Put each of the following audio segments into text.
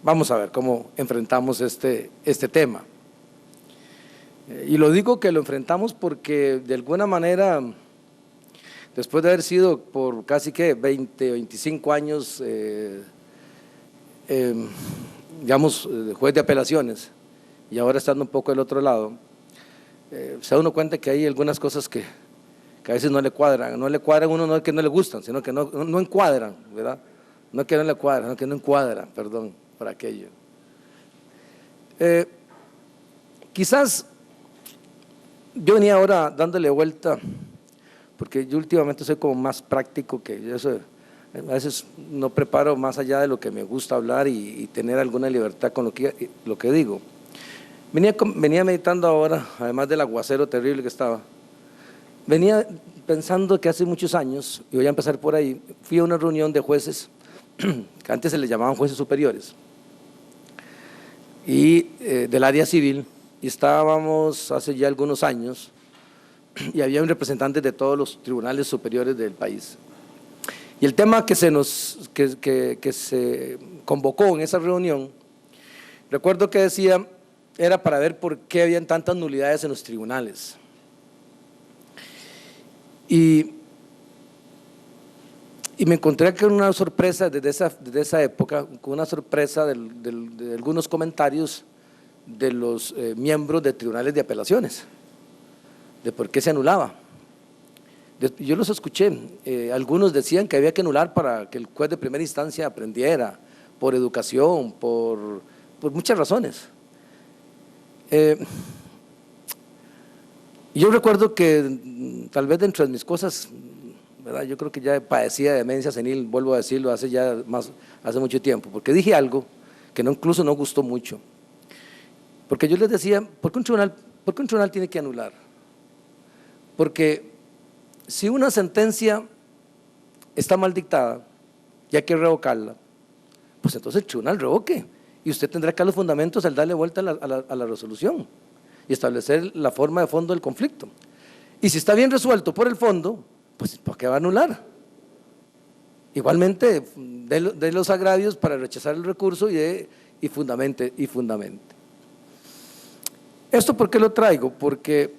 vamos a ver cómo enfrentamos este tema. Y lo digo que lo enfrentamos porque de alguna manera, después de haber sido por casi que 20 o 25 años, digamos, juez de apelaciones, y ahora estando un poco del otro lado, se da uno cuenta que hay algunas cosas que a veces no le cuadran a uno, no es que no le gustan, sino que no encuadran, ¿verdad? No es que no le cuadran, no que no encuadra, perdón, por aquello. Quizás yo venía ahora dándole vuelta, porque yo últimamente soy como más práctico, que yo a veces no preparo más allá de lo que me gusta hablar y tener alguna libertad con lo que digo. Venía meditando ahora, además del aguacero terrible que estaba, venía pensando que hace muchos años, y voy a empezar por ahí, fui a una reunión de jueces, que antes se les llamaban jueces superiores, y del área civil, y estábamos hace ya algunos años, y había un representante de todos los tribunales superiores del país. Y el tema que se convocó en esa reunión, recuerdo que decía, era para ver por qué habían tantas nulidades en los tribunales. Y me encontré con una sorpresa desde esa época, con una sorpresa de algunos comentarios de los miembros de tribunales de apelaciones, de por qué se anulaba. Yo los escuché, algunos decían que había que anular para que el juez de primera instancia aprendiera, por educación, por muchas razones. Yo recuerdo que tal vez dentro de mis cosas, ¿verdad? Yo creo que ya padecía de demencia senil, vuelvo a decirlo, hace mucho tiempo, porque dije algo que incluso no gustó mucho. Porque yo les decía, ¿por qué un tribunal tiene que anular? Porque si una sentencia está mal dictada y hay que revocarla, pues entonces el tribunal revoque y usted tendrá que dar los fundamentos al darle vuelta a la resolución y establecer la forma de fondo del conflicto. Y si está bien resuelto por el fondo, pues ¿por qué va a anular? Igualmente, de los agravios para rechazar el recurso y fundamente. ¿Esto por qué lo traigo? Porque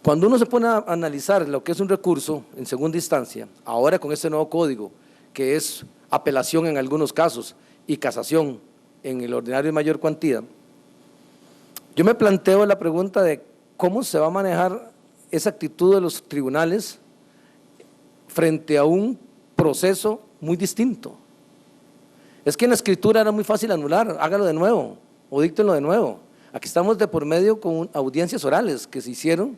cuando uno se pone a analizar lo que es un recurso en segunda instancia, ahora con este nuevo código, que es apelación en algunos casos y casación en el ordinario de mayor cuantía, yo me planteo la pregunta de cómo se va a manejar esa actitud de los tribunales frente a un proceso muy distinto. Es que en la escritura era muy fácil anular, hágalo de nuevo o díctenlo de nuevo. Aquí estamos de por medio con audiencias orales que se hicieron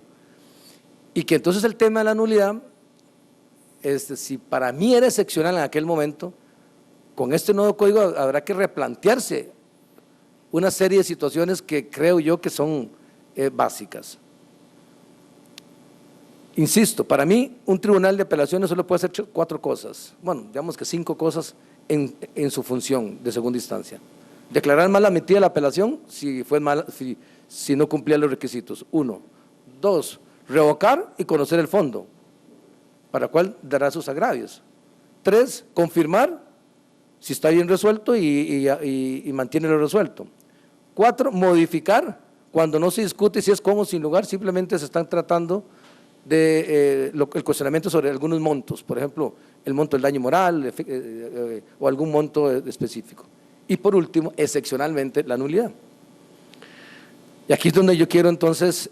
y que entonces el tema de la nulidad, si para mí era excepcional en aquel momento, con este nuevo código habrá que replantearse una serie de situaciones que creo yo que son básicas. Insisto, para mí un tribunal de apelaciones solo puede hacer 4 cosas, bueno, digamos que 5 cosas en su función de segunda instancia. Declarar mal admitida la apelación si no cumplía los requisitos, 1. 2, revocar y conocer el fondo, para cual dará sus agravios. 3, confirmar si está bien resuelto y mantiene lo resuelto. 4, modificar cuando no se discute si es con o sin lugar, simplemente se están tratando de el cuestionamiento sobre algunos montos, por ejemplo, el monto del daño moral o algún monto específico. Y por último, excepcionalmente, la nulidad. Y aquí es donde yo quiero entonces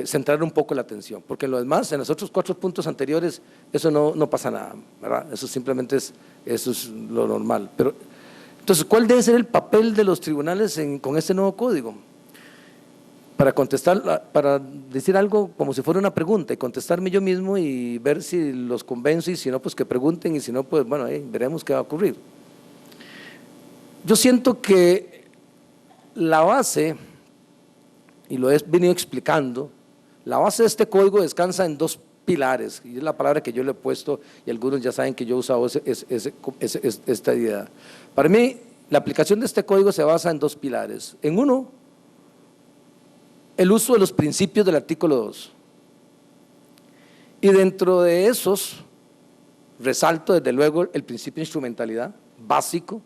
centrar un poco la atención, porque en lo demás, en los otros 4 puntos anteriores, eso no pasa nada, ¿verdad? Eso simplemente eso es lo normal. Pero, entonces, ¿cuál debe ser el papel de los tribunales con este nuevo código? Para contestar, para decir algo como si fuera una pregunta y contestarme yo mismo y ver si los convenzo y si no, pues que pregunten y si no, pues bueno, veremos qué va a ocurrir. Yo siento que la base, y lo he venido explicando, la base de este código descansa en 2 pilares, y es la palabra que yo le he puesto y algunos ya saben que yo he usado esta idea. Para mí, la aplicación de este código se basa en 2 pilares. En uno, el uso de los principios del artículo 2. Y dentro de esos, resalto desde luego el principio de instrumentalidad, básico,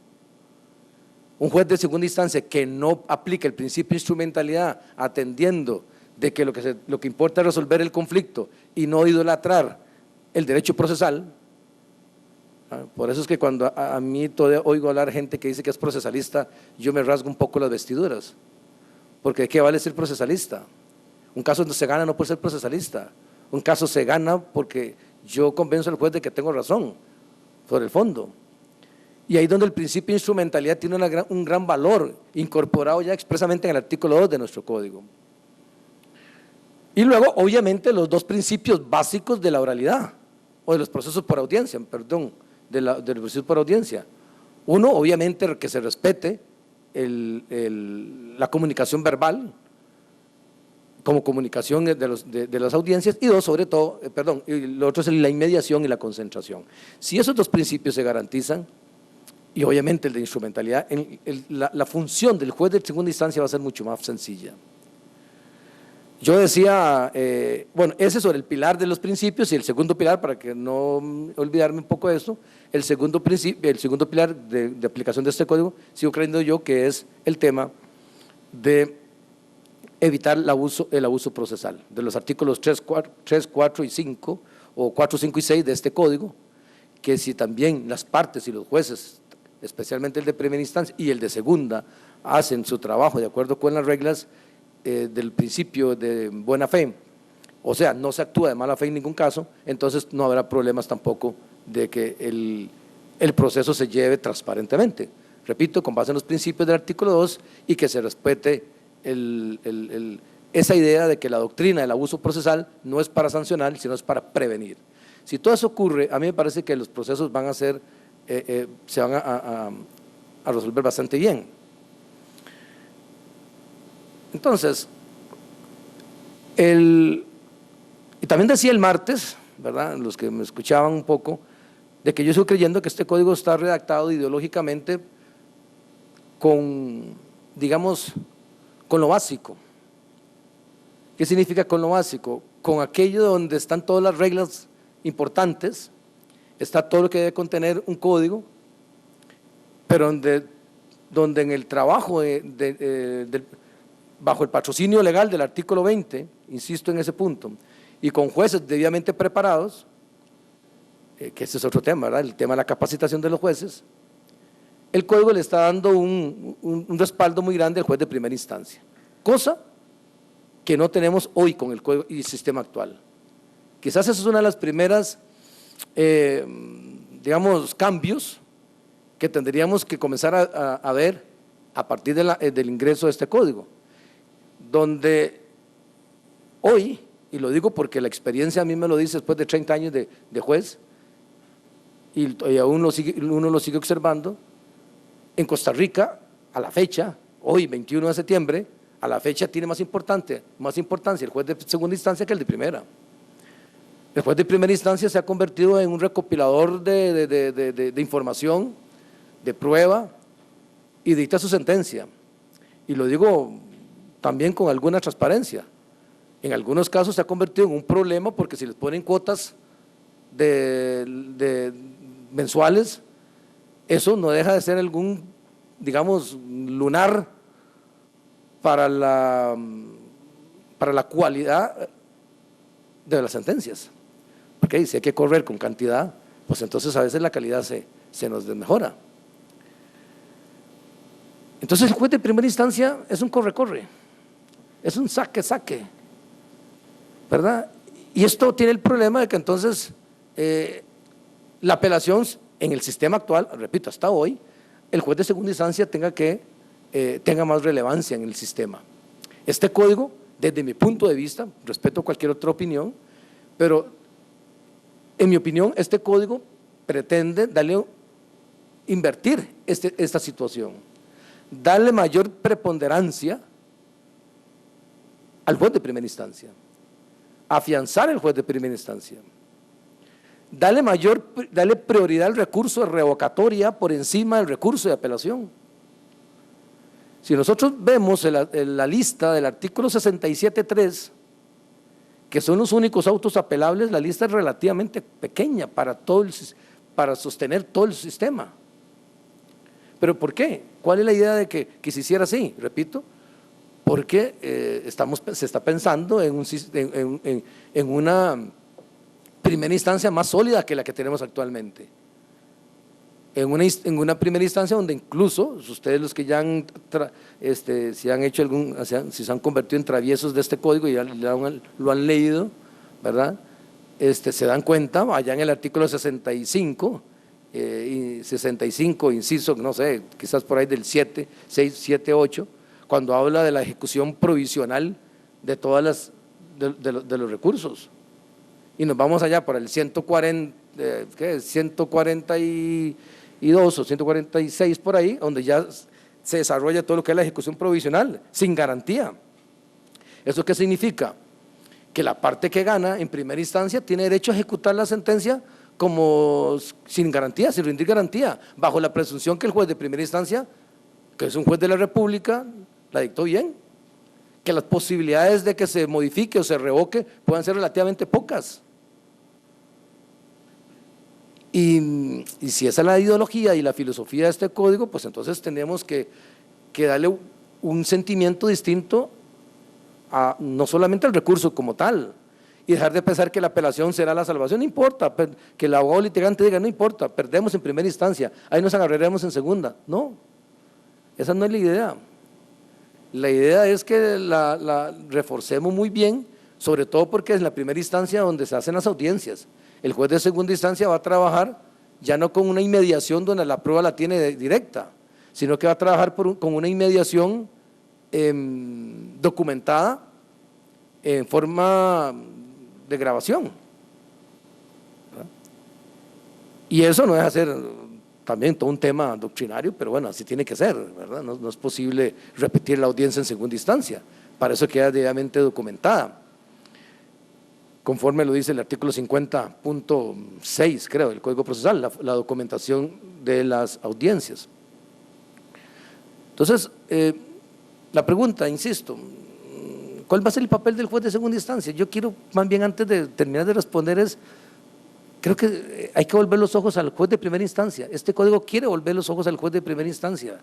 un juez de segunda instancia que no aplica el principio de instrumentalidad atendiendo de que lo que importa es resolver el conflicto y no idolatrar el derecho procesal. Por eso es que cuando a mí todavía oigo hablar gente que dice que es procesalista, yo me rasgo un poco las vestiduras, porque ¿de qué vale ser procesalista? Un caso no se gana no por ser procesalista, un caso se gana porque yo convenzo al juez de que tengo razón sobre el fondo. Y ahí es donde el principio de instrumentalidad tiene un gran valor, incorporado ya expresamente en el artículo 2 de nuestro código. Y luego, obviamente, los dos principios básicos de la oralidad, o de los procesos por audiencia, perdón, de los procesos por audiencia. Uno, obviamente, que se respete la comunicación verbal, como comunicación de las audiencias, y dos, sobre todo, y lo otro es la inmediación y la concentración. Si esos dos principios se garantizan, y obviamente el de instrumentalidad, la función del juez de segunda instancia va a ser mucho más sencilla. Yo decía, bueno, ese sobre el pilar de los principios, y el segundo pilar, para que no olvidarme un poco de esto, el segundo pilar de aplicación de este código, sigo creyendo yo que es el tema de evitar el abuso procesal, de los artículos 3, 4 y 5, o 4, 5 y 6 de este código, que si también las partes y los jueces, especialmente el de primera instancia y el de segunda, hacen su trabajo de acuerdo con las reglas del principio de buena fe, o sea, no se actúa de mala fe en ningún caso, entonces no habrá problemas tampoco de que el proceso se lleve transparentemente. Repito, con base en los principios del artículo 2 y que se respete esa idea de que la doctrina del abuso procesal no es para sancionar, sino es para prevenir. Si todo eso ocurre, a mí me parece que los procesos van a ser, se van a resolver bastante bien. Entonces, y también decía el martes, ¿verdad?, los que me escuchaban un poco, de que yo estoy creyendo que este código está redactado ideológicamente con, digamos, con lo básico. ¿Qué significa con lo básico? Con aquello donde están todas las reglas importantes, está todo lo que debe contener un código, pero donde en el trabajo bajo el patrocinio legal del artículo 20, insisto en ese punto, y con jueces debidamente preparados, que ese es otro tema, ¿verdad?, el tema de la capacitación de los jueces, el código le está dando un respaldo muy grande al juez de primera instancia, cosa que no tenemos hoy con el código y el sistema actual. Quizás esa es una de las primeras, digamos, cambios que tendríamos que comenzar a ver a partir del ingreso de este código, donde hoy, y lo digo porque la experiencia a mí me lo dice después de 30 años de juez, y aún uno lo sigue observando, en Costa Rica, a la fecha, hoy 21 de septiembre, a la fecha tiene más importancia el juez de segunda instancia que el de primera. El juez de primera instancia se ha convertido en un recopilador de información, de prueba, y dicta su sentencia. Y lo digo también con alguna transparencia. En algunos casos se ha convertido en un problema porque si les ponen cuotas mensuales, eso no deja de ser algún, digamos, lunar para la cualidad de las sentencias. Porque si hay que correr con cantidad, pues entonces a veces la calidad se nos desmejora. Entonces el juez de primera instancia es un corre-corre, es un saque-saque, ¿verdad? Y esto tiene el problema de que entonces la apelación en el sistema actual, repito, hasta hoy, el juez de segunda instancia tenga más relevancia en el sistema. Este código, desde mi punto de vista, respeto cualquier otra opinión, pero en mi opinión este código pretende invertir esta situación, darle mayor preponderancia al juez de primera instancia, afianzar el juez de primera instancia, darle prioridad al recurso de revocatoria por encima del recurso de apelación. Si nosotros vemos la lista del artículo 67.3, que son los únicos autos apelables, la lista es relativamente pequeña para sostener todo el sistema. ¿Pero por qué? ¿Cuál es la idea de que se hiciera así? Repito, porque se está pensando en una primera instancia más sólida que la que tenemos actualmente. En una primera instancia donde incluso ustedes los que ya si han hecho si se han convertido en traviesos de este código y ya lo han leído, ¿verdad? Se dan cuenta, allá en el artículo 65, inciso, no sé, quizás por ahí del 6, 7, 8, cuando habla de la ejecución provisional de todas de los recursos. Y nos vamos allá por el 142 o 146 por ahí, donde ya se desarrolla todo lo que es la ejecución provisional, sin garantía. ¿Eso qué significa? Que la parte que gana en primera instancia tiene derecho a ejecutar la sentencia como sin garantía, sin rendir garantía, bajo la presunción que el juez de primera instancia, que es un juez de la República, la dictó bien, que las posibilidades de que se modifique o se revoque puedan ser relativamente pocas. Y si esa es la ideología y la filosofía de este código, pues entonces tenemos que darle un sentimiento distinto a no solamente al recurso como tal, y dejar de pensar que la apelación será la salvación. No importa, que el abogado litigante diga, no importa, perdemos en primera instancia, ahí nos agarraremos en segunda. No, esa no es la idea. La idea es que la reforcemos muy bien, sobre todo porque es la primera instancia donde se hacen las audiencias. El juez de segunda instancia va a trabajar ya no con una inmediación donde la prueba la tiene directa, sino que va a trabajar con una inmediación documentada en forma de grabación. ¿Verdad? Y eso no deja de ser también todo un tema doctrinario, pero bueno, así tiene que ser, ¿verdad? No es posible repetir la audiencia en segunda instancia, para eso queda debidamente documentada, conforme lo dice el artículo 50.6, creo, del Código Procesal, la documentación de las audiencias. Entonces, la pregunta, insisto, ¿cuál va a ser el papel del juez de segunda instancia? Yo quiero, más bien antes de terminar de responder, creo que hay que volver los ojos al juez de primera instancia. Este código quiere volver los ojos al juez de primera instancia,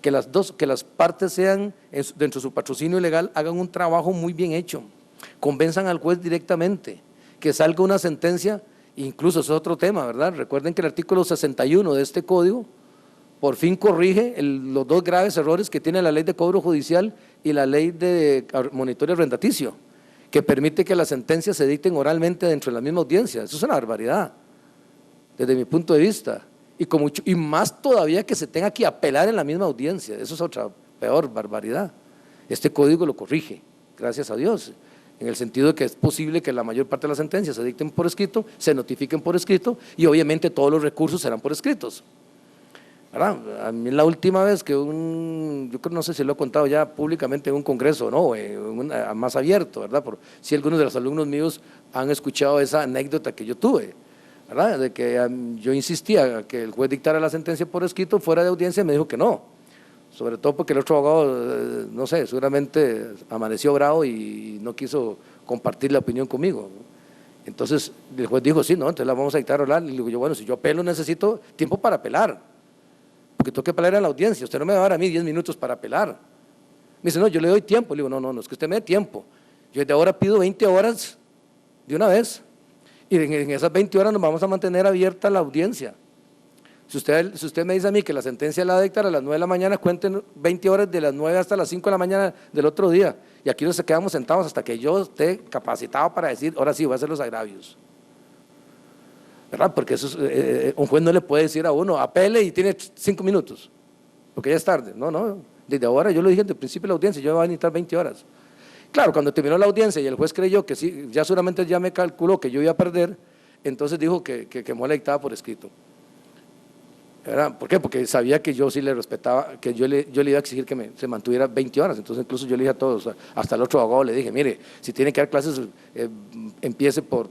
que las partes sean, dentro de su patrocinio legal, hagan un trabajo muy bien hecho, convenzan al juez directamente, que salga una sentencia, incluso es otro tema, ¿verdad? Recuerden que el artículo 61 de este código por fin corrige los dos graves errores que tiene la ley de cobro judicial y la ley de monitoreo arrendaticio, que permite que las sentencias se dicten oralmente dentro de la misma audiencia. Eso es una barbaridad, desde mi punto de vista, y más todavía que se tenga que apelar en la misma audiencia. Eso es otra peor barbaridad. Este código lo corrige, gracias a Dios, en el sentido de que es posible que la mayor parte de las sentencias se dicten por escrito, se notifiquen por escrito y obviamente todos los recursos serán por escritos. ¿Verdad? A mí la última vez que yo creo, no sé si lo he contado ya públicamente en un congreso o no, más abierto, ¿verdad? Si algunos de los alumnos míos han escuchado esa anécdota que yo tuve, ¿verdad? De que yo insistía que el juez dictara la sentencia por escrito, fuera de audiencia, me dijo que no, sobre todo porque el otro abogado, no sé, seguramente amaneció bravo y no quiso compartir la opinión conmigo. Entonces el juez dijo, sí, no, entonces la vamos a dictar oral. Y le digo yo, bueno, si yo apelo necesito tiempo para apelar, porque tengo que apelar a la audiencia, usted no me va a dar a mí 10 minutos para apelar. Me dice, no, yo le doy tiempo. Le digo, no, es que usted me dé tiempo. Yo desde ahora pido 20 horas de una vez, y en esas 20 horas nos vamos a mantener abierta la audiencia. Si usted me dice a mí que la sentencia la va a dictar a las 9 de la mañana, cuenten 20 horas de las 9 hasta las 5 de la mañana del otro día, y aquí nos quedamos sentados hasta que yo esté capacitado para decir, ahora sí, voy a hacer los agravios. ¿Verdad? Porque un juez no le puede decir a uno, apele y tiene 5 minutos, porque ya es tarde. No, desde ahora, yo lo dije desde el principio de la audiencia, yo me voy a necesitar 20 horas. Claro, cuando terminó la audiencia y el juez creyó que sí, ya seguramente ya me calculó que yo iba a perder, entonces dijo que me la dictaba por escrito. ¿Verdad? ¿Por qué? Porque sabía que yo sí le respetaba, que yo le iba a exigir que se mantuviera 20 horas, entonces incluso yo le dije a todos, hasta el otro abogado le dije, mire, si tiene que dar clases, empiece por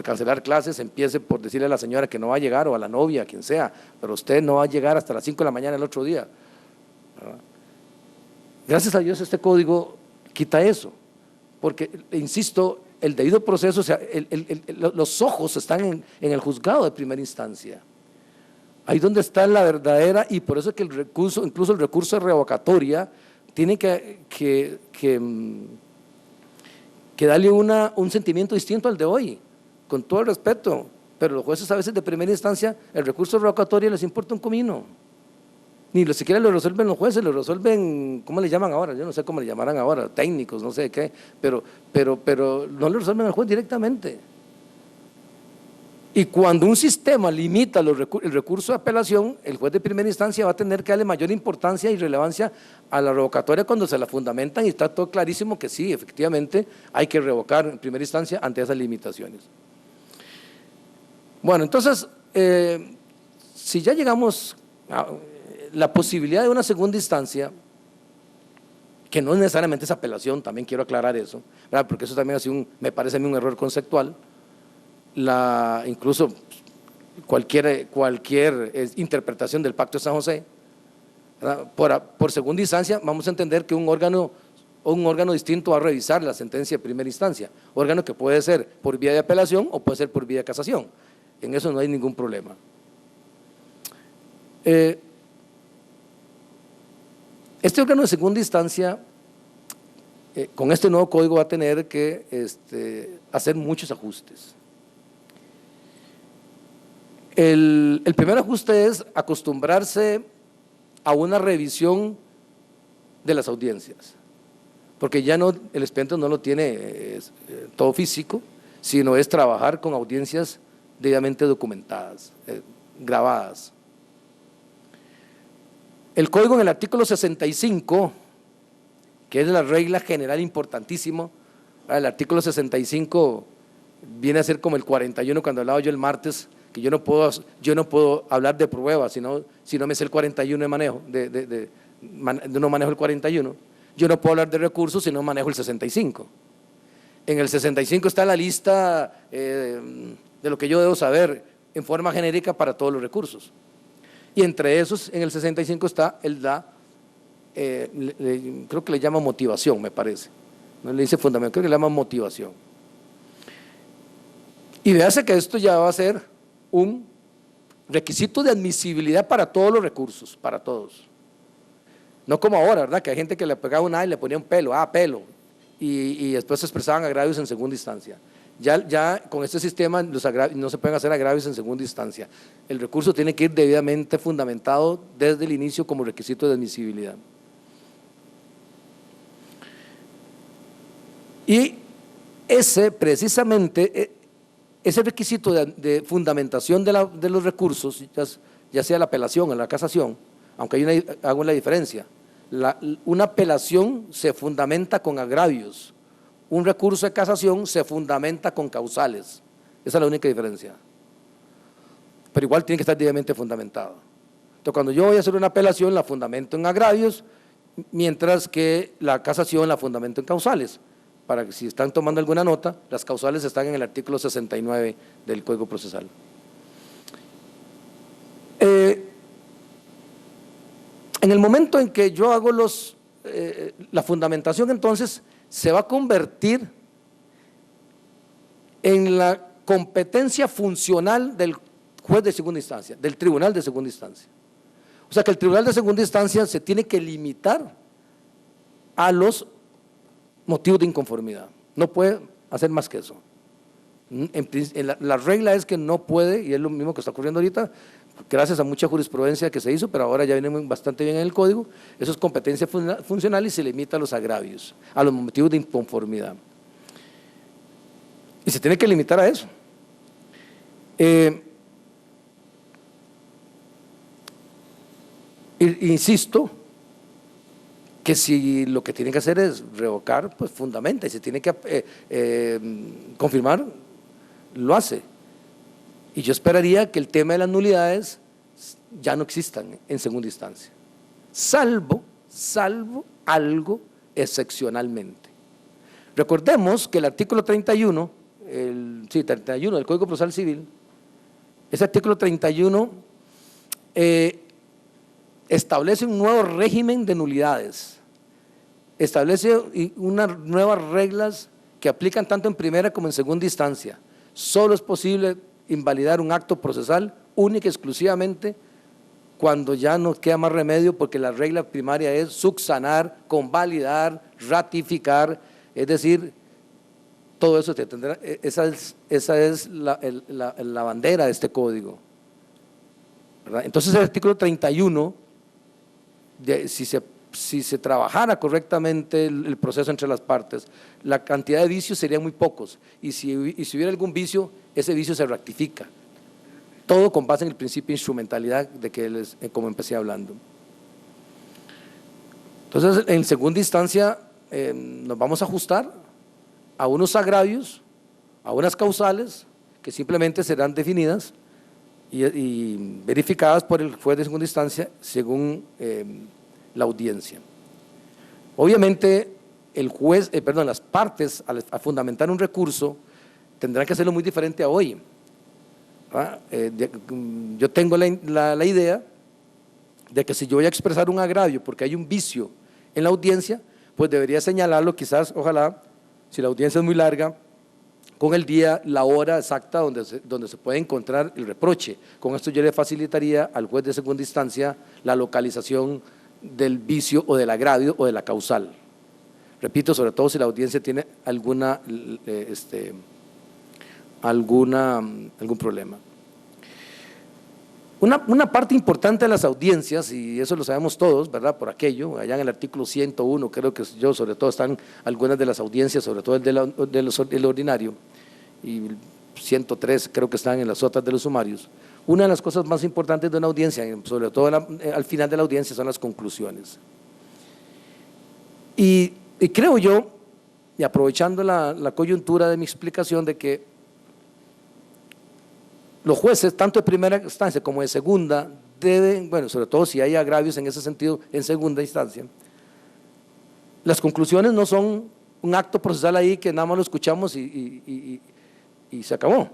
cancelar clases, empiece por decirle a la señora que no va a llegar, o a la novia, a quien sea, pero usted no va a llegar hasta las 5 de la mañana el otro día. ¿Verdad? Gracias a Dios este código quita eso, porque, insisto, el debido proceso, o sea, los ojos están en el juzgado de primera instancia. Ahí donde está la verdadera, y por eso es que el recurso, incluso el recurso de revocatoria, tiene que darle un sentimiento distinto al de hoy, con todo el respeto, pero los jueces a veces de primera instancia, el recurso de revocatoria les importa un comino, ni siquiera lo resuelven los jueces, lo resuelven, ¿cómo le llaman ahora? Yo no sé cómo le llamarán ahora, técnicos, no sé qué, pero no lo resuelven al juez directamente. Y cuando un sistema limita el recurso de apelación, el juez de primera instancia va a tener que darle mayor importancia y relevancia a la revocatoria cuando se la fundamentan, y está todo clarísimo que sí, efectivamente, hay que revocar en primera instancia ante esas limitaciones. Bueno, entonces, si ya llegamos a la posibilidad de una segunda instancia, que no necesariamente es apelación, también quiero aclarar eso, ¿verdad? Porque eso también me parece a mí un error conceptual. Incluso cualquier interpretación del Pacto de San José, por segunda instancia, vamos a entender que un órgano distinto va a revisar la sentencia de primera instancia, órgano que puede ser por vía de apelación o puede ser por vía de casación, en eso no hay ningún problema. Este órgano de segunda instancia, con este nuevo código va a tener que hacer muchos ajustes. El primer ajuste es acostumbrarse a una revisión de las audiencias, porque ya no, el expediente no lo tiene todo físico, sino es trabajar con audiencias debidamente documentadas, grabadas. El código en el artículo 65, que es la regla general importantísimo, el artículo 65 viene a ser como el 41 cuando hablaba yo el martes, que yo no puedo hablar de pruebas si no me sé el 41 de manejo, no manejo el 41, yo no puedo hablar de recursos si no manejo el 65. En el 65 está la lista de lo que yo debo saber en forma genérica para todos los recursos, y entre esos en el 65 está creo que le llama motivación, me parece, no le dice fundamento, creo que le llama motivación. Y véase que esto ya va a ser un requisito de admisibilidad para todos los recursos, para todos. No como ahora, ¿verdad? Que hay gente que le pegaba un A y le ponía un pelo, pelo, y después se expresaban agravios en segunda instancia. Ya con este sistema no se pueden hacer agravios en segunda instancia. El recurso tiene que ir debidamente fundamentado desde el inicio como requisito de admisibilidad. Y precisamente, ese requisito de fundamentación de los recursos, ya sea la apelación o la casación, aunque hago la diferencia, una apelación se fundamenta con agravios, un recurso de casación se fundamenta con causales, esa es la única diferencia, pero igual tiene que estar debidamente fundamentado. Entonces, cuando yo voy a hacer una apelación, la fundamento en agravios, mientras que la casación la fundamento en causales. Para que si están tomando alguna nota, las causales están en el artículo 69 del Código Procesal. En el momento en que yo hago la fundamentación, entonces se va a convertir en la competencia funcional del juez de segunda instancia, del tribunal de segunda instancia. O sea que el tribunal de segunda instancia se tiene que limitar a los motivos de inconformidad, no puede hacer más que eso. La regla es que no puede, y es lo mismo que está ocurriendo ahorita, gracias a mucha jurisprudencia que se hizo, pero ahora ya viene bastante bien en el código, eso es competencia funcional y se limita a los agravios, a los motivos de inconformidad. Y se tiene que limitar a eso. Insisto, que si lo que tiene que hacer es revocar, pues fundamenta, y si tiene que confirmar, lo hace. Y yo esperaría que el tema de las nulidades ya no existan en segunda instancia, salvo algo excepcionalmente. Recordemos que el artículo 31, 31 del Código Procesal Civil, ese artículo 31 establece un nuevo régimen de nulidades, establece unas nuevas reglas que aplican tanto en primera como en segunda instancia. Solo es posible invalidar un acto procesal única y exclusivamente cuando ya no queda más remedio, porque la regla primaria es subsanar, convalidar, ratificar, es decir, todo eso tendrá, esa es la bandera de este código, ¿verdad? Entonces el artículo 31, si se trabajara correctamente el proceso entre las partes, la cantidad de vicios serían muy pocos, y si hubiera algún vicio, ese vicio se rectifica. Todo con base en el principio de instrumentalidad de que como empecé hablando. Entonces, en segunda instancia, nos vamos a ajustar a unos agravios, a unas causales que simplemente serán definidas y verificadas por el juez de segunda instancia según la audiencia. Obviamente, las partes a fundamentar un recurso tendrán que hacerlo muy diferente a hoy. Yo tengo la idea de que si yo voy a expresar un agravio porque hay un vicio en la audiencia, pues debería señalarlo quizás, ojalá, si la audiencia es muy larga, con el día, la hora exacta donde se puede encontrar el reproche. Con esto yo le facilitaría al juez de segunda instancia la localización del vicio o del agravio o de la causal. Repito, sobre todo si la audiencia tiene algún problema. Una parte importante de las audiencias, y eso lo sabemos todos, ¿verdad? Por aquello, allá en el artículo 101, creo que sobre todo están algunas de las audiencias, sobre todo el ordinario, y 103 creo que están en las otras de los sumarios. Una de las cosas más importantes de una audiencia, sobre todo al final de la audiencia, son las conclusiones. Y creo yo, y aprovechando la coyuntura de mi explicación, de que los jueces, tanto de primera instancia como de segunda, deben, bueno, sobre todo si hay agravios en ese sentido en segunda instancia, las conclusiones no son un acto procesal ahí que nada más lo escuchamos y se acabó.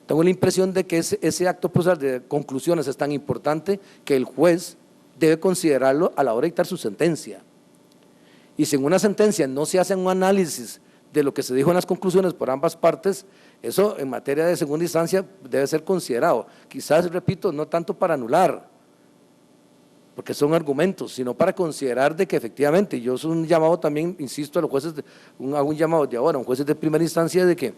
Tengo la impresión de que ese acto procesal de conclusiones es tan importante que el juez debe considerarlo a la hora de dictar su sentencia. Y si en una sentencia no se hace un análisis de lo que se dijo en las conclusiones por ambas partes, eso en materia de segunda instancia debe ser considerado. Quizás, repito, no tanto para anular, porque son argumentos, sino para considerar de que efectivamente, yo soy un llamado también, insisto, a los jueces, hago un llamado de ahora, a los jueces de primera instancia de que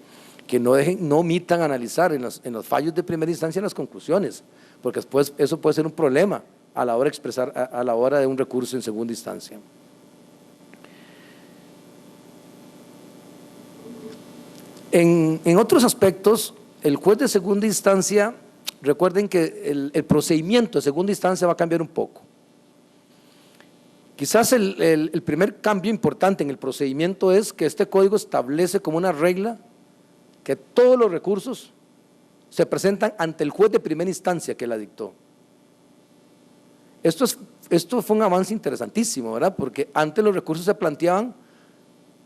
no omitan analizar en los fallos de primera instancia las conclusiones, porque después eso puede ser un problema a la hora de expresar, a la hora de un recurso en segunda instancia. En otros aspectos, el juez de segunda instancia, recuerden que el procedimiento de segunda instancia va a cambiar un poco. Quizás el primer cambio importante en el procedimiento es que este código establece como una regla que todos los recursos se presentan ante el juez de primera instancia que la dictó. Esto fue un avance interesantísimo, ¿verdad? Porque antes los recursos se planteaban,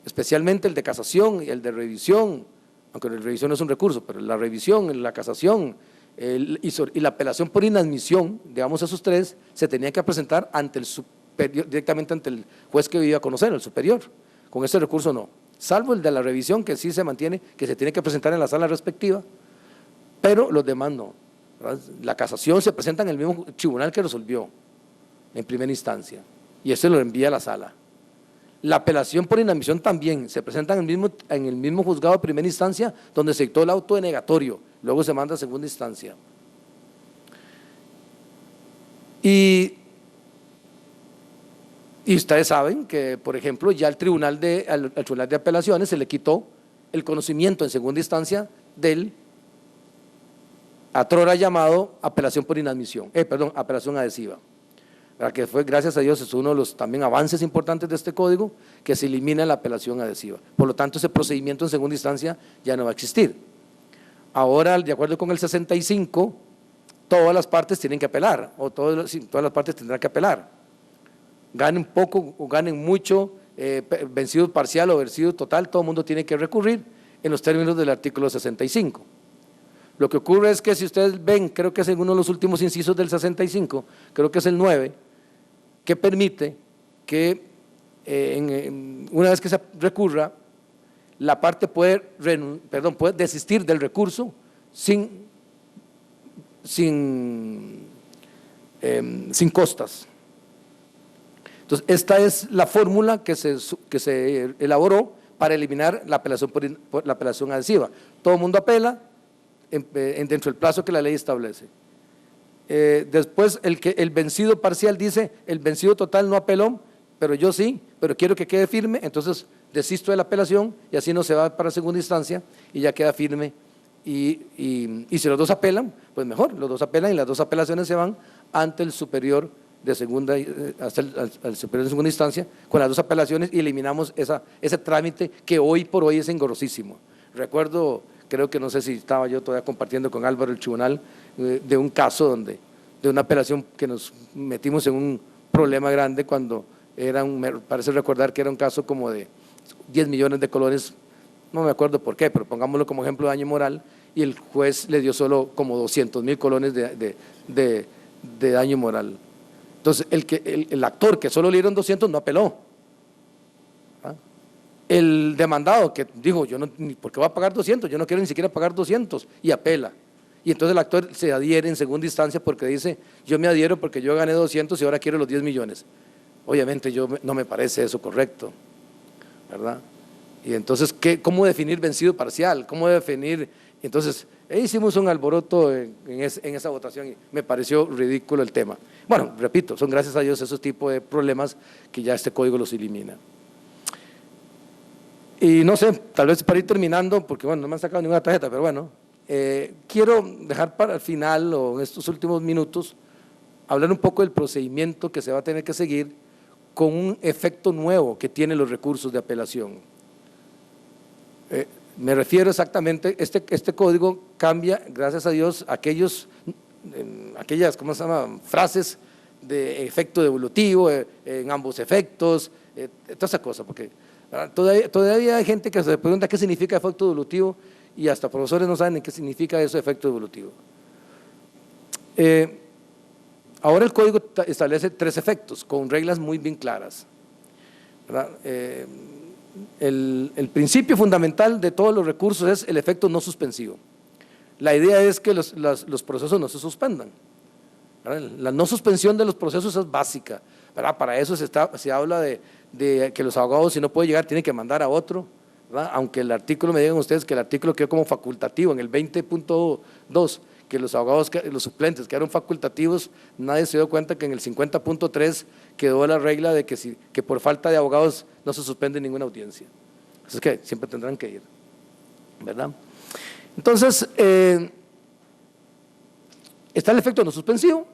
especialmente el de casación y el de revisión, aunque la revisión no es un recurso, pero la revisión, la casación y la apelación por inadmisión, digamos esos tres, se tenía que presentar ante el superior, directamente ante el juez que iba a conocer, el superior. Con este recurso no, salvo el de la revisión, que sí se mantiene, que se tiene que presentar en la sala respectiva, pero los demás no, ¿verdad? La casación se presenta en el mismo tribunal que resolvió en primera instancia y este lo envía a la sala. La apelación por inadmisión también se presenta en el mismo juzgado de primera instancia donde se dictó el auto denegatorio, luego se manda a segunda instancia. Y ustedes saben que, por ejemplo, ya al tribunal de apelaciones se le quitó el conocimiento en segunda instancia del atrora llamado apelación por inadmisión, apelación adhesiva. Que fue, gracias a Dios, es uno de los también avances importantes de este código, que se elimina la apelación adhesiva. Por lo tanto, ese procedimiento en segunda instancia ya no va a existir. Ahora, de acuerdo con el 65, todas las partes tienen que apelar, o todas las partes tendrán que apelar. Ganen poco o ganen mucho, vencido parcial o vencido total, todo el mundo tiene que recurrir en los términos del artículo 65. Lo que ocurre es que si ustedes ven, creo que es en uno de los últimos incisos del 65, creo que es el 9, que permite que una vez que se recurra, la parte puede desistir del recurso sin sin costas. Entonces, esta es la fórmula que se elaboró para eliminar la apelación adhesiva. Todo el mundo apela dentro del plazo que la ley establece. Después, el vencido parcial dice, el vencido total no apeló, pero yo sí, pero quiero que quede firme, entonces desisto de la apelación y así no se va para segunda instancia y ya queda firme. Y si los dos apelan, pues mejor, los dos apelan y las dos apelaciones se van ante el superior de segunda, hasta el superior de segunda instancia, con las dos apelaciones y eliminamos ese trámite que hoy por hoy es engorrosísimo. Recuerdo, creo que no sé si estaba yo todavía compartiendo con Álvaro el tribunal, de un caso de una apelación que nos metimos en un problema grande cuando me parece recordar que era un caso como de 10 millones de colones, no me acuerdo por qué, pero pongámoslo como ejemplo de daño moral, y el juez le dio solo como 200,000 colones de daño moral. Entonces, el actor que solo le dieron 200 no apeló. ¿Ah? El demandado que dijo, yo no, ¿por qué voy a pagar 200? Yo no quiero ni siquiera pagar 200, y apela. Y entonces el actor se adhiere en segunda instancia porque dice, yo me adhiero porque yo gané 200 y ahora quiero los 10 millones. Obviamente no me parece eso correcto, ¿verdad? Y entonces, ¿cómo definir vencido parcial? ¿Cómo definir? Entonces, hicimos un alboroto en esa votación y me pareció ridículo el tema. Bueno, repito, son gracias a Dios esos tipos de problemas que ya este código los elimina. Y no sé, tal vez para ir terminando, porque bueno, no me han sacado ninguna tarjeta, pero bueno, quiero dejar para el final o en estos últimos minutos hablar un poco del procedimiento que se va a tener que seguir con un efecto nuevo que tienen los recursos de apelación. Me refiero exactamente, este código cambia, gracias a Dios, aquellas, ¿cómo se llama?, frases de efecto devolutivo, en ambos efectos, toda esa cosa, porque todavía hay gente que se pregunta qué significa efecto devolutivo y hasta profesores no saben ni qué significa eso, efecto devolutivo. Ahora el código establece 3 efectos con reglas muy bien claras, ¿verdad? El principio fundamental de todos los recursos es el efecto no suspensivo. La idea es que los procesos no se suspendan, ¿verdad? La no suspensión de los procesos es básica, ¿verdad? Para eso se habla de que los abogados, si no puede llegar, tienen que mandar a otro, ¿verdad? Aunque el artículo, me digan ustedes que el artículo quedó como facultativo en el 20.2, que los abogados, los suplentes quedaron facultativos, nadie se dio cuenta que en el 50.3 quedó la regla de que por falta de abogados no se suspende ninguna audiencia. Así es que siempre tendrán que ir, ¿verdad? Entonces, está el efecto no suspensivo.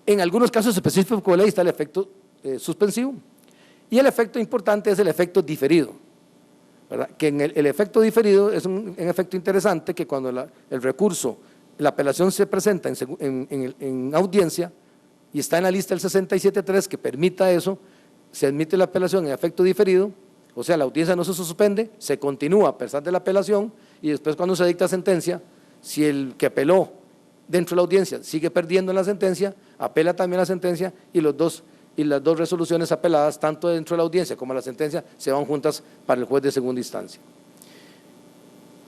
En algunos casos específicos de la ley está el efecto suspensivo. Y el efecto importante es el efecto diferido, ¿verdad? Que en el efecto diferido es un efecto interesante, que cuando el recurso, la apelación se presenta en audiencia y está en la lista del 67.3 que permita eso, se admite la apelación en efecto diferido, o sea, la audiencia no se suspende, se continúa a pesar de la apelación y después cuando se dicta sentencia, si el que apeló dentro de la audiencia sigue perdiendo en la sentencia, apela también la sentencia y las dos resoluciones apeladas, tanto dentro de la audiencia como la sentencia, se van juntas para el juez de segunda instancia.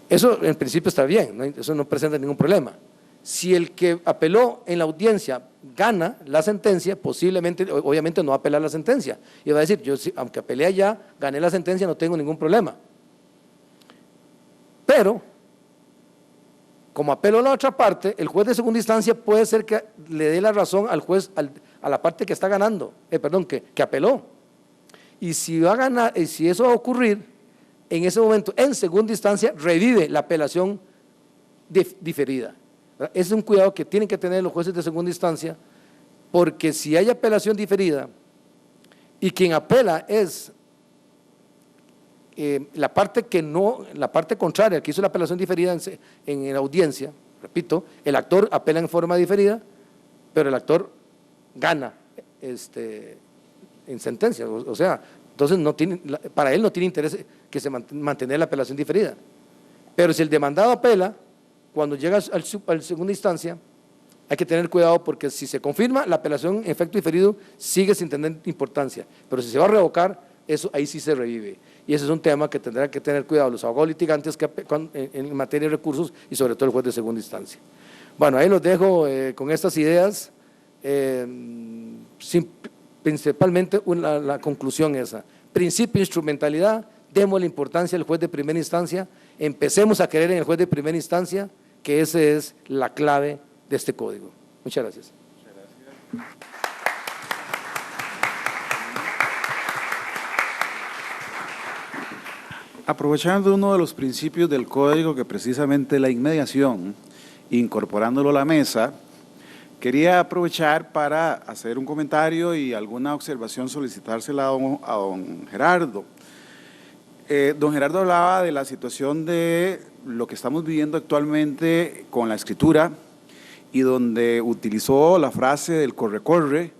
Eso en principio está bien, ¿no? Eso no presenta ningún problema. Si el que apeló en la audiencia gana la sentencia, posiblemente, obviamente no va a apelar la sentencia y va a decir, yo aunque apelé allá, gané la sentencia, no tengo ningún problema. Pero, como apeló a la otra parte, el juez de segunda instancia puede ser que le dé la razón al juez, a la parte que está ganando, que apeló. Y si va a ganar, si eso va a ocurrir, en ese momento, en segunda instancia, revive la apelación diferida. Ese es un cuidado que tienen que tener los jueces de segunda instancia, porque si hay apelación diferida y quien apela es la parte contraria, que hizo la apelación diferida en la audiencia, repito, el actor apela en forma diferida, pero el actor gana en sentencia, o sea, entonces para él no tiene interés que se mantener la apelación diferida. Pero si el demandado apela, cuando llega a segunda instancia, hay que tener cuidado porque si se confirma, la apelación en efecto diferido sigue sin tener importancia, pero si se va a revocar, eso ahí sí se revive. Y ese es un tema que tendrán que tener cuidado los abogados litigantes en materia de recursos y sobre todo el juez de segunda instancia. Bueno, ahí los dejo con estas ideas. Principalmente la conclusión esa. Principio, instrumentalidad, demos la importancia al juez de primera instancia, empecemos a creer en el juez de primera instancia, que esa es la clave de este código. Muchas gracias. Aprovechando uno de los principios del código, que precisamente la inmediación, incorporándolo a la mesa, quería aprovechar para hacer un comentario y alguna observación, solicitársela a don Gerardo. Don Gerardo hablaba de la situación de lo que estamos viviendo actualmente con la escritura y donde utilizó la frase del corre-corre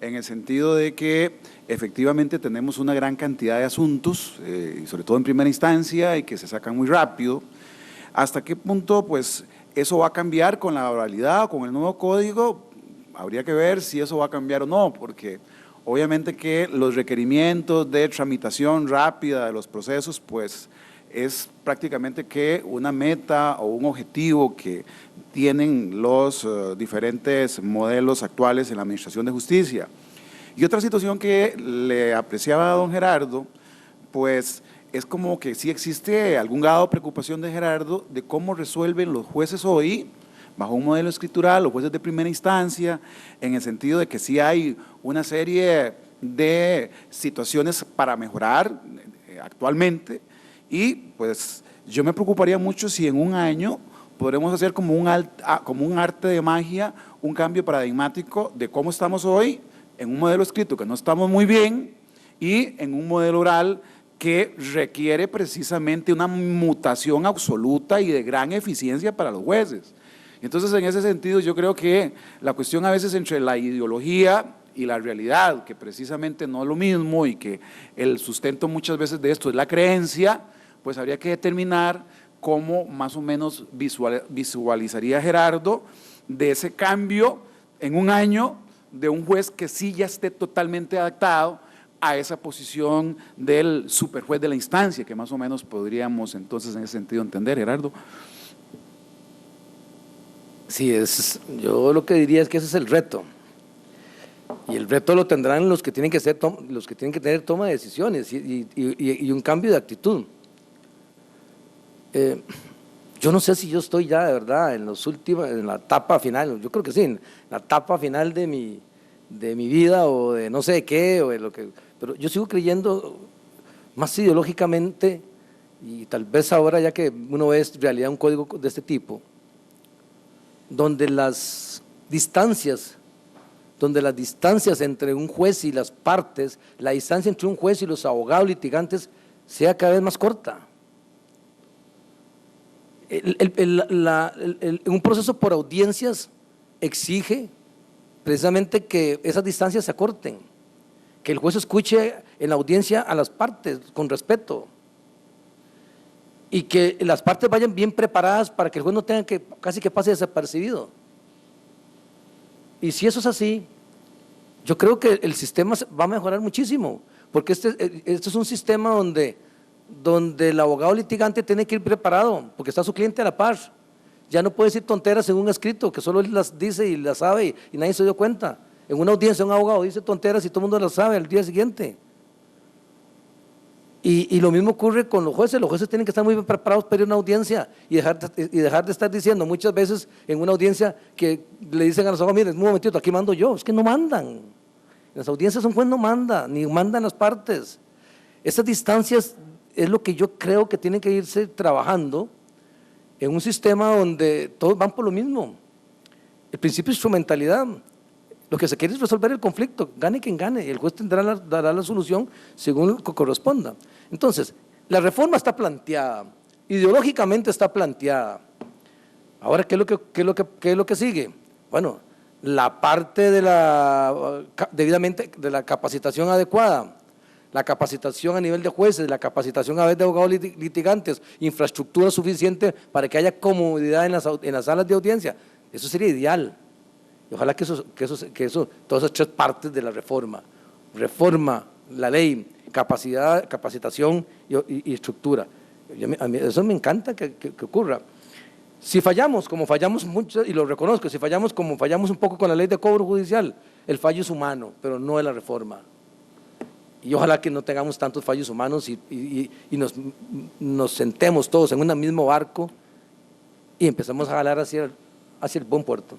en el sentido de que efectivamente tenemos una gran cantidad de asuntos, y sobre todo en primera instancia, y que se sacan muy rápido. ¿Hasta qué punto pues eso va a cambiar con la oralidad o con el nuevo código? Habría que ver si eso va a cambiar o no, porque obviamente que los requerimientos de tramitación rápida de los procesos pues es prácticamente que una meta o un objetivo que tienen los diferentes modelos actuales en la Administración de Justicia. Y otra situación que le apreciaba a don Gerardo, pues es como que sí existe algún grado de preocupación de Gerardo de cómo resuelven los jueces hoy, bajo un modelo escritural, los jueces de primera instancia, en el sentido de que sí hay una serie de situaciones para mejorar actualmente, y pues yo me preocuparía mucho si en un año podremos hacer como un arte de magia, un cambio paradigmático de cómo estamos hoy, en un modelo escrito que no estamos muy bien y en un modelo oral que requiere precisamente una mutación absoluta y de gran eficiencia para los jueces. Entonces, en ese sentido, yo creo que la cuestión a veces entre la ideología y la realidad, que precisamente no es lo mismo y que el sustento muchas veces de esto es la creencia, pues habría que determinar cómo más o menos visualizaría Gerardo de ese cambio en un año de un juez que sí ya esté totalmente adaptado a esa posición del superjuez de la instancia, que más o menos podríamos entonces en ese sentido entender, Gerardo. Sí, yo lo que diría es que ese es el reto. Y el reto lo tendrán los que tienen que tener toma de decisiones y un cambio de actitud. Yo no sé si yo estoy ya de verdad en la etapa final, yo creo que sí, en la etapa final de mi vida o de no sé qué, o de lo que, pero yo sigo creyendo más ideológicamente, y tal vez ahora ya que uno ve en realidad un código de este tipo, donde las distancias entre un juez y las partes, la distancia entre un juez y los abogados litigantes sea cada vez más corta. Un proceso por audiencias exige precisamente que esas distancias se acorten, que el juez escuche en la audiencia a las partes con respeto y que las partes vayan bien preparadas para que el juez no tenga que casi que pase desapercibido. Y si eso es así, yo creo que el sistema va a mejorar muchísimo, porque este es un sistema donde el abogado litigante tiene que ir preparado, porque está su cliente a la par. Ya no puede decir tonteras en un escrito, que solo él las dice y las sabe y nadie se dio cuenta. En una audiencia un abogado dice tonteras y todo el mundo las sabe al día siguiente. Y lo mismo ocurre con los jueces tienen que estar muy bien preparados para ir a una audiencia y dejar de estar diciendo muchas veces en una audiencia que le dicen a los abogados, miren, un momentito, aquí mando yo, es que no mandan. En las audiencias un juez no manda, ni mandan las partes. Esas distancias es lo que yo creo que tienen que irse trabajando en un sistema donde todos van por lo mismo. El principio de instrumentalidad, lo que se quiere es resolver el conflicto, gane quien gane, y el juez dará la solución según lo que corresponda. Entonces, la reforma está planteada, ideológicamente está planteada. Ahora, ¿qué es lo que sigue? Bueno, la parte de la capacitación adecuada, la capacitación a nivel de jueces, la capacitación a nivel de abogados litigantes, infraestructura suficiente para que haya comodidad en las salas de audiencia. Eso sería ideal. Y ojalá que todas esas tres partes de la reforma, la ley, capacitación y estructura, a mí eso me encanta que ocurra. Si fallamos, como fallamos mucho, y lo reconozco, si fallamos como fallamos un poco con la ley de cobro judicial, el fallo es humano, pero no es la reforma. Y ojalá que no tengamos tantos fallos humanos y nos sentemos todos en un mismo barco y empezamos a jalar hacia el buen puerto.